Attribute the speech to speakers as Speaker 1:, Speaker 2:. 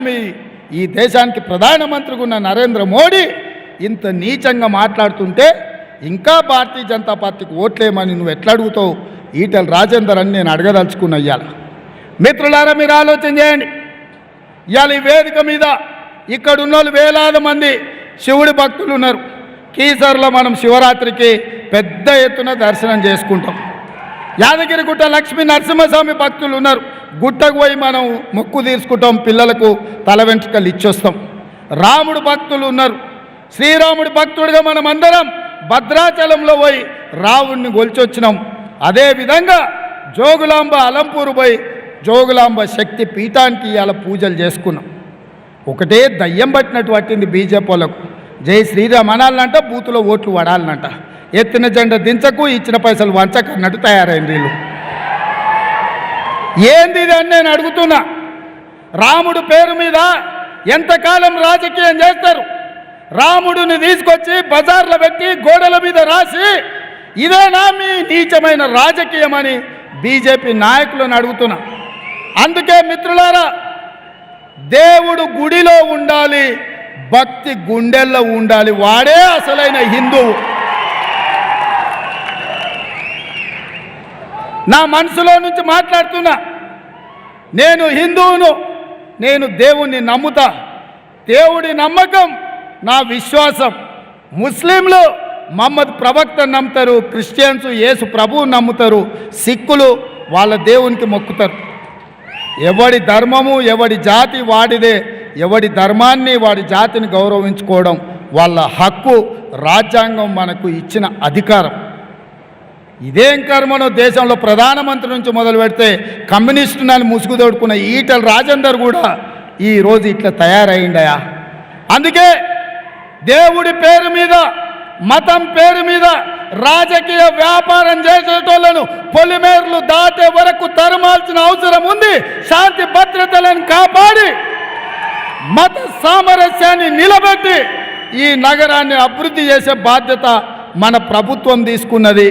Speaker 1: ఈ దేశానికి ప్రధానమంత్రిగా ఉన్న నరేంద్ర మోడీ ఇంత నీచంగా మాట్లాడుతుంటే ఇంకా భారతీయ జనతా పార్టీకి ఓట్లేమని నువ్వు ఎట్లా అడుగుతావు ఈటెల రాజేందర్ అని నేను అడగదలుచుకున్నా. ఇవాళ మిత్రులారా మీరు ఆలోచన చేయండి. ఇవాళ ఈ వేదిక మీద ఇక్కడ ఉన్నోళ్ళు వేలాది మంది శివుడి భక్తులు ఉన్నారు. కీసర్లో మనం శివరాత్రికి పెద్ద ఎత్తున దర్శనం చేసుకుంటాం. యాదగిరిగుట్ట లక్ష్మీ నరసింహస్వామి భక్తులు ఉన్నారు. గుట్టకు పోయి మనం మొక్కు తీర్చుకుంటాం, పిల్లలకు తల వెంట్రుకలు ఇచ్చొస్తాం. రాముడు భక్తులు ఉన్నారు. శ్రీరాముడి భక్తుడిగా మనం అందరం భద్రాచలంలో పోయి రావుడిని గొలిచొచ్చినాం. అదేవిధంగా జోగులాంబ అలంపూరు పోయి జోగులాంబ శక్తి పీఠానికి ఇవాళ పూజలు చేసుకున్నాం. ఒకటే దయ్యం పట్టినట్టు పట్టింది బీజేపీ వాళ్ళకు. జై శ్రీరామ్ అనాలనంట, బూతులో ఓట్లు పడాలనంట. ఎత్తిన జెండా దించకు, ఇచ్చిన పైసలు వంచకు అన్నట్టు తయారైంది వీళ్ళు. ఏంది ఇది అని నేను అడుగుతున్నా. రాముడు పేరు మీద ఎంతకాలం రాజకీయం చేస్తారు? రాముడిని తీసుకొచ్చి బజార్లో పెట్టి గోడల మీద రాసి ఇదేనా మీ నీచమైన రాజకీయం అని బీజేపీ నాయకులను అడుగుతున్నా. అందుకే మిత్రులారా, దేవుడు గుడిలో ఉండాలి, భక్తి గుండెల్లో ఉండాలి. వాడే అసలైన హిందువు. నా మనసులో నుంచి మాట్లాడుతున్నా. నేను హిందువును, నేను దేవుణ్ణి నమ్ముతా. దేవుడి నమ్మకం నా విశ్వాసం. ముస్లింలు మహమ్మద్ ప్రవక్తను నమ్ముతారు, క్రిస్టియన్స్ యేసు ప్రభువు నమ్ముతారు, సిక్కులు వాళ్ళ దేవునికి మొక్కుతారు. ఎవడి ధర్మము ఎవడి జాతి వాడిదే. ఎవడి ధర్మాన్ని వాడి జాతిని గౌరవించుకోవడం వాళ్ళ హక్కు. రాజ్యాంగం మనకు ఇచ్చిన అధికారం. ఇదేం కర్మనో దేశంలో ప్రధానమంత్రి నుంచి మొదలు పెడితే కమ్యూనిస్టుని ముసుగు తోడుకున్న ఈటెల రాజేందర్ కూడా ఈరోజు ఇట్లా తయారైండయా. అందుకే దేవుడి పేరు మీద, మతం పేరు మీద రాజకీయ వ్యాపారం చేసేటోళ్లను పొలిమేర్లు దాటే వరకు తరమాల్సిన అవసరం ఉంది. శాంతి భద్రతలను కాపాడి మత సామరస్యాన్ని నిలబెట్టి ఈ నగరాన్ని అభివృద్ధి చేసే బాధ్యత మన ప్రభుత్వం తీసుకున్నది.